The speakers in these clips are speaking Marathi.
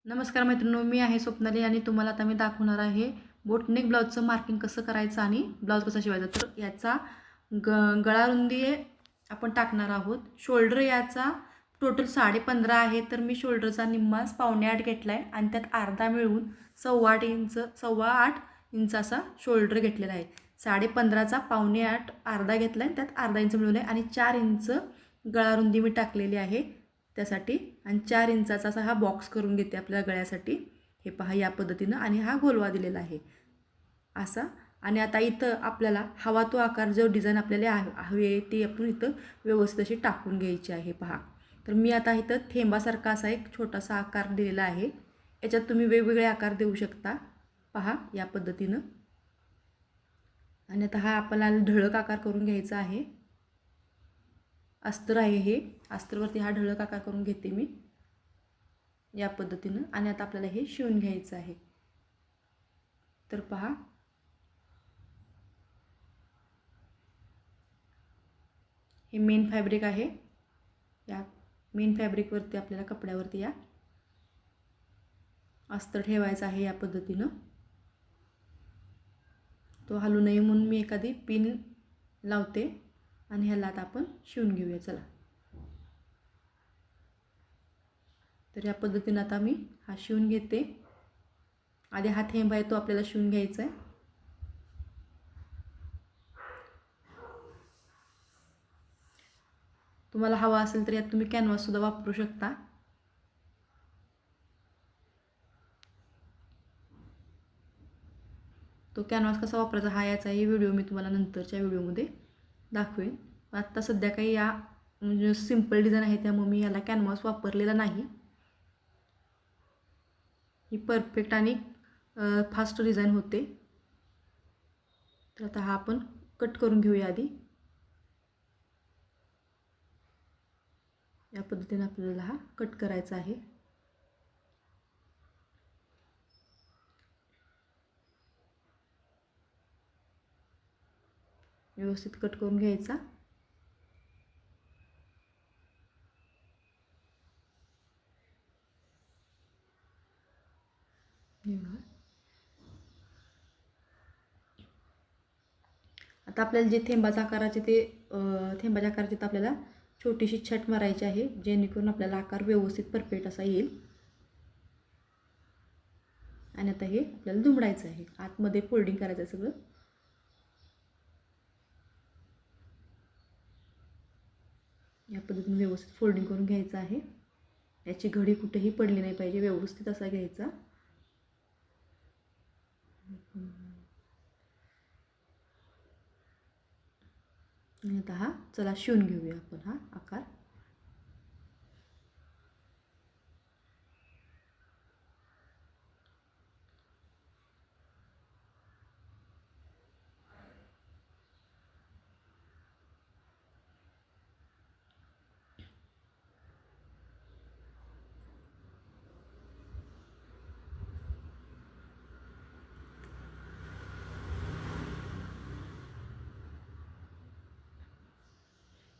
नमस्कार मैत्रिणींनो, मी आहे स्वप्नाली आणि तुम्हाला आता मी दाखवणार आहे बोटनेक ब्लाऊजचं मार्किंग कसं करायचं आणि ब्लाऊज कसा शिवायचा. तर याचा गळा रुंदी आपण टाकणार आहोत. शोल्डर याचा टोटल 15.5 आहे, तर मी शोल्डरचा निम्माच 7.25 घेतला आहे आणि त्यात अर्धा मिळून 8.25 इंच असा शोल्डर घेतलेला आहे. 15.5चा 7.25 अर्धा घेतला आहे, त्यात अर्धा इंच मिळवलं आहे आणि 4 इंच गळा रुंदी मी टाकलेली आहे त्यासाठी. आणि 4 इंचाचा असा हा बॉक्स करून घेते आपल्या गळ्यासाठी. हे पहा या पद्धतीनं, आणि हा गोलवा दिलेला आहे असा. आणि आता इथं आपल्याला हवा तो आकार, जो डिझाईन आपल्याला हवी आहे ती आपण इथं व्यवस्थित अशी टाकून घ्यायची आहे पहा. तर मी आता इथं थेंबासारखा असा एक छोटासा आकार दिलेला आहे. याच्यात तुम्ही वेगवेगळे आकार देऊ शकता पहा या पद्धतीनं. आणि आता हा आपल्याला ढळक आकार करून घ्यायचा आहे. अस्तर आहे हे, अस्तरवरती हा ढळक आकार करून घेते मी या पद्धतीनं. आणि आता आपल्याला हे शिवून घ्यायचं आहे. तर पहा हे मेन फॅब्रिक आहे. या मेन फॅब्रिकवरती आपल्याला कपड्यावरती या अस्तर ठेवायचं आहे या पद्धतीनं. तो हलू नये म्हणून मी एखादी पिन लावते आणि ह्याला आता आपण शिवून घेऊया. चला, तर या पद्धतीनं आता मी हा शिवून घेते. आधी हा थेंब आहे तो आपल्याला शिवून घ्यायचा आहे. तुम्हाला हवा असेल तर यात तुम्ही कॅनव्हाससुद्धा वापरू शकता. तो कॅनव्हास कसा वापरायचा हा याचाही व्हिडिओ मी तुम्हाला नंतरच्या व्हिडिओमध्ये दाखवेन. आत्ता सध्या काही या म्हणजे सिंपल डिझाईन आहे त्यामुळे मी याला कॅनव्हास वापरलेला नाही. ही परफेक्ट आणि फास्ट डिझाईन होते. तर आता हा आपण कट करून घेऊया आधी. या पद्धतीने आपल्याला हा कट करायचा आहे. व्यवस्थित कट करून घ्यायचा. आता आपल्याला जे थेंबाच्या आकाराचे थेंबाच्या आकाराचे आपल्याला छोटीशी छट मारायची आहे, जेणेकरून आपल्याला आकार व्यवस्थित परफेक्ट असा येईल. आणि आता हे आपल्याला दुमडायचं आहे, आतमध्ये फोल्डिंग करायचं आहे सगळं. या पद्धतीने व्यवस्थित फोल्डिंग करून घ्यायचं आहे. याची घडी कुठेही पडली नाही पाहिजे, व्यवस्थित असा घ्यायचा. आणि आता हा चला शिवून घेऊया आपण हा आकार.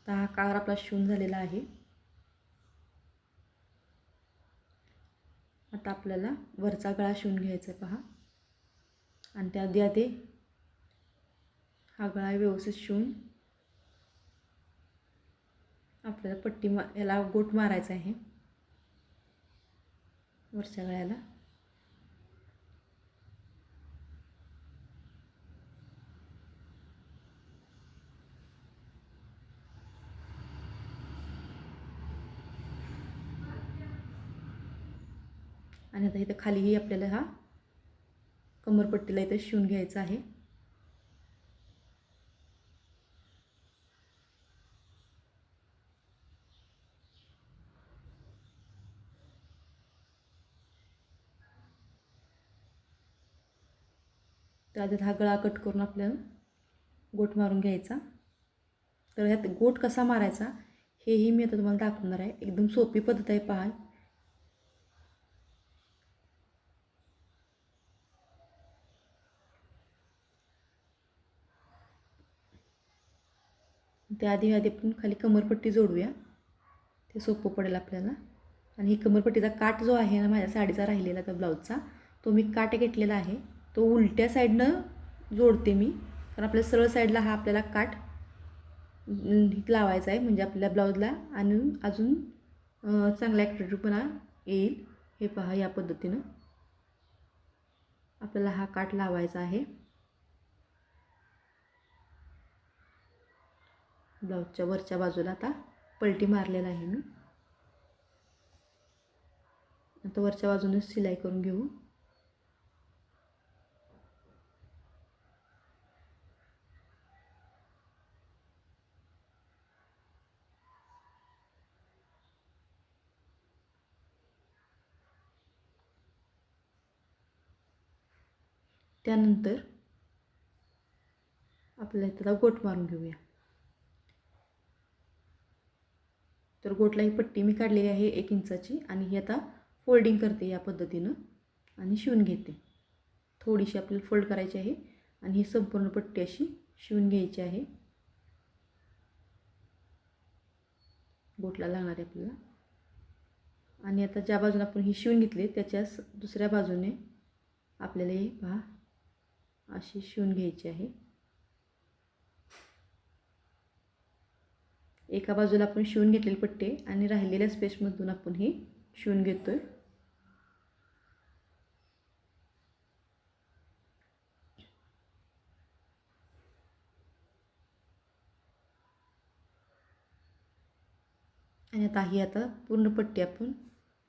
तर हा आकार आपला शिवून झालेला आहे. आता आपल्याला वरचा गळा शिवून घ्यायचा आहे पहा. आणि त्या आधी हा गळा व्यवस्थित शिवून आपल्याला पट्टी याला गोट मारायचा आहे वरच्या गळ्याला. आणि आता इथं खालीही आपल्याला हा कमरपट्टीला इथं शिवून घ्यायचा आहे. तर आधी हा गळा कट करून आपल्याला गोट मारून घ्यायचा. तर ह्यात गोट कसा मारायचा हेही मी आता तुम्हाला दाखवणार आहे. एकदम सोपी पद्धत आहे पहा. त्याआधी आपण खाली कमरपट्टी जोडूया, ते सोपं पडेल आपल्याला. आणि ही कमरपट्टीचा काठ जो आहे ना माझ्या साडीचा राहिलेला त्या ब्लाऊजचा, तो मी काठ घेतलेला आहे. तो उलट्या साईडनं जोडते मी, कारण आपल्या सरळ साईडला हा आपल्याला काठ लावायचा आहे, म्हणजे आपल्या ब्लाऊजला आणि अजून चांगला ॲक्टिव्हिटीपणा येईल. हे पहा, या पद्धतीनं आपल्याला हा काठ लावायचा आहे. ब्लाऊजच्या वरच्या बाजूला आता पलटी मारलेला आहे मी. आता वरच्या बाजूने शिलाई करून घेऊ. त्यानंतर आपल्याला त्याला गोट मारून घेऊया. तर गोटला ही पट्टी मी काढलेली आहे 1 इंचाची आणि ही आता फोल्डिंग करते या पद्धतीनं आणि शिवून घेते. थोडीशी आपल्याला फोल्ड करायची आहे आणि ही संपूर्ण पट्टी अशी शिवून घ्यायची आहे. गोटला लागणार आहे आपल्याला. आणि आता ज्या बाजूने आपण ही शिवून घेतली त्याच्याच दुसऱ्या बाजूने आपल्याला हे पहा अशी शिवून घ्यायची आहे. एका बाजूला आपण शिवून घेतलेली पट्टी आणि राहिलेल्या स्पेसमधून आपण ही शिवून घेतोय. आणि आता पूर्ण पट्टी आपण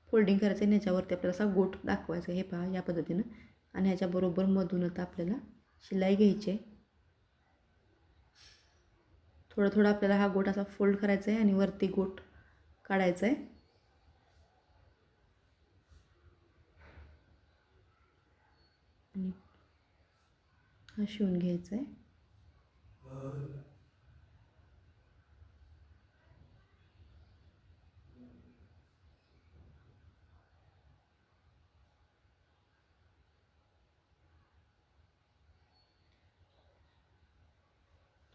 फोल्डिंग करायचं आहे. ह्याच्यावरती आपल्याला असा गोट दाखवायचा आहे. हे पहा या पद्धतीनं. आणि ह्याच्याबरोबर मधून आता आपल्याला शिलाई घ्यायची आहे. थोडं थोडं आपल्याला हा गोट असा फोल्ड करायचा आहे आणि वरती गोट काढायचा आहे. आणि हा शिवून घ्यायचा आहे.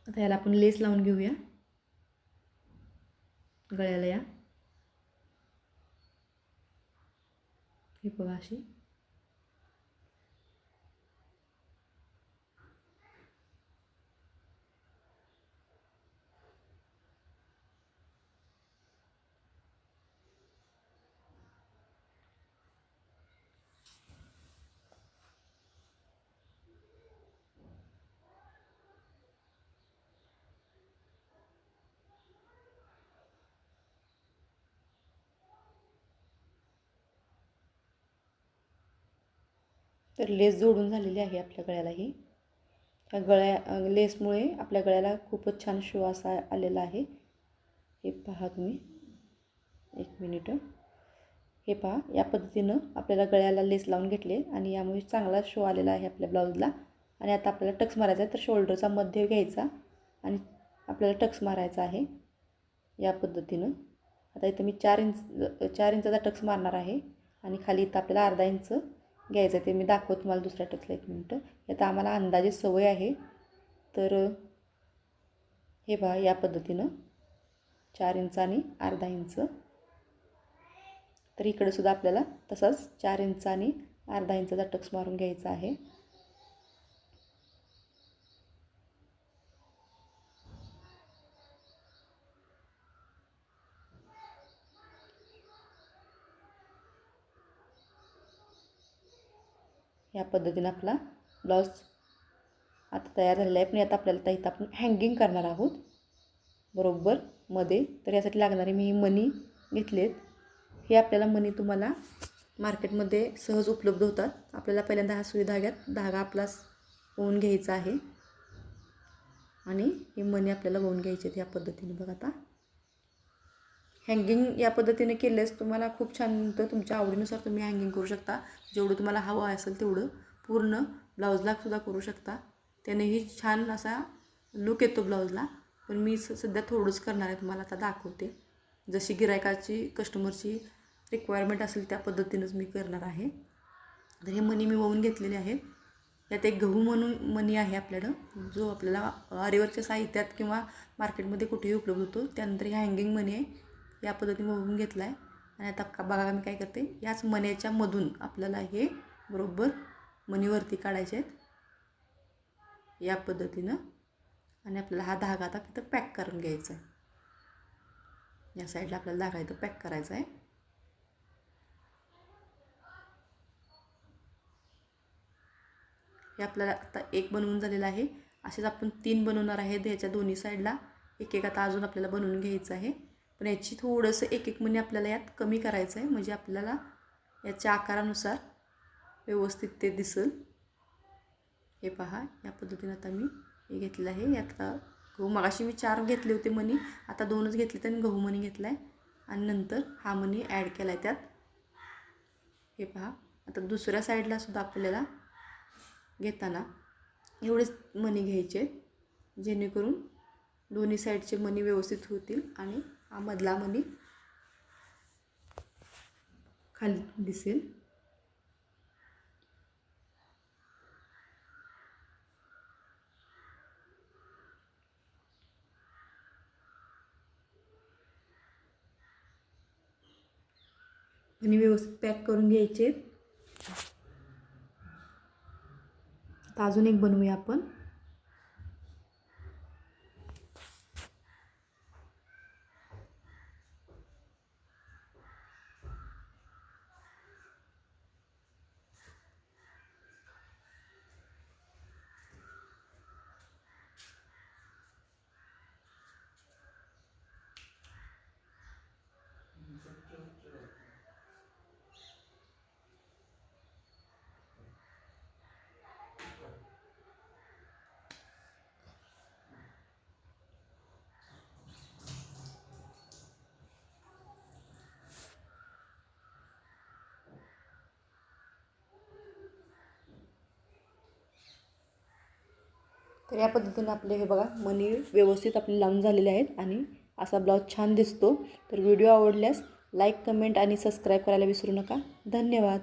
आता याला आपण लेस लावून घेऊया गळ्याला. या हे बघा अशी. तर लेस जोडून झालेली आहे आपल्या गळ्याला. ही त्या लेसमुळे आपल्या गळ्याला खूपच छान शो असा आलेला आहे. हे पहा तुम्ही. 1 मिनिट. हे पहा या पद्धतीनं आपल्याला गळ्याला लेस लावून घेतले आणि यामुळे चांगला शो आलेला आहे आपल्या ब्लाऊजला. आणि आता आपल्याला टक्स मारायचा आहे. तर शोल्डरचा मध्य घ्यायचा आणि आपल्याला टक्स मारायचा आहे या पद्धतीनं. आता इथं मी 4 इंचाचा टक्स मारणार आहे आणि खाली इथं आपल्याला अर्धा इंच घ्यायचं आहे. ते मी दाखवतो तुम्हाला दुसऱ्या टक्सला. 1 मिनिट. आता आम्हाला अंदाजे सवय आहे. तर हे पहा या पद्धतीनं 4 इंच आणि अर्धा इंच. तर इकडे सुद्धा आपल्याला तसाच 4 इंच आणि अर्धा इंचाचा टक्स मारून घ्यायचा आहे. या पद्धतीनं आपला ब्लाऊज आता तयार झालेला आहे. पण आता आपल्याला इथं आपण हँगिंग करणार आहोत बरोबर मध्ये. तर यासाठी लागणारे मी मणी घेतलेत. हे आपल्याला मणी तुम्हाला मार्केटमध्ये सहज उपलब्ध होतात. आपल्याला पहिल्यांदा हा सुई धाग्यात धागा आपला वळून घ्यायचा आहे आणि हे मणी आपल्याला वळून घ्यायचे आहेत या पद्धतीने. बघा आता हँगिंग या पद्धतीने केल्यास तुम्हाला खूप छान मिळतं. तुमच्या आवडीनुसार तुम्ही हँगिंग करू शकता. जेवढं तुम्हाला हवं असेल तेवढं पूर्ण ब्लाऊजला सुद्धा करू शकता. त्यानेही छान असा लुक येतो ब्लाऊजला. पण मी सध्या थोडंच करणार आहे, तुम्हाला आता दाखवते. जशी गिरायकाची कस्टमरची रिक्वायरमेंट असेल त्या पद्धतीनंच मी करणार आहे. तर हे मणी मी वळून घेतलेले आहेत. यात एक गहू म्हणून मणी आहे आपल्याकडं, जो आपल्याला आरीवर्कच्या साहित्यात किंवा मार्केटमध्ये कुठेही उपलब्ध होतो. त्यानंतर हे हँगिंग मणी आहे, या पद्धतीने वळून घेतला आहे. आणि आता बघा मी काय करते, याच मण्याच्या मधून आपल्याला हे बरोबर मणीवरती काढायचे आहेत या पद्धतीनं. आणि आपल्याला हा धागा आता तिथं पॅक करून घ्यायचा आहे. या साईडला आपल्याला धागा इथं पॅक करायचा आहे. हे आपल्याला आता एक बनवून झालेलं आहे. असेच आपण 3 बनवणार आहेत. ह्याच्या दोन्ही साईडला एक एक आता अजून आपल्याला बनवून घ्यायचं आहे. पण याची थोडंसं एक एक मणी आपल्याला यात कमी करायचं आहे, म्हणजे आपल्याला याच्या आकारानुसार व्यवस्थित ते दिसेल. हे पहा, या पद्धतीने आता मी हे घेतलं आहे. यात गहू मगाशी मी 4 घेतले होते मणी, आता 2च घेतले आणि गहू मणी घेतला आहे. आणि नंतर हा मणी ॲड केला आहे त्यात. हे पहा, आता दुसऱ्या साईडला सुद्धा आपल्याला घेताना एवढेच मणी घ्यायचे जेणेकरून दोन्ही साईडचे मणी व्यवस्थित होतील आणि हा मधला मणी खाली दिसेल. मणी व्यवस्थित पॅक करून घ्यायचे. आता अजून एक बनवूया आपण. तर या पद्धतीने आपले हे बघा मणी व्यवस्थित आपले लावून झालेले आहेत आणि असा ब्लाऊज छान दिसतो. तर व्हिडिओ आवडल्यास लाईक, कमेंट आणि सबस्क्राईब करायला विसरू नका. धन्यवाद.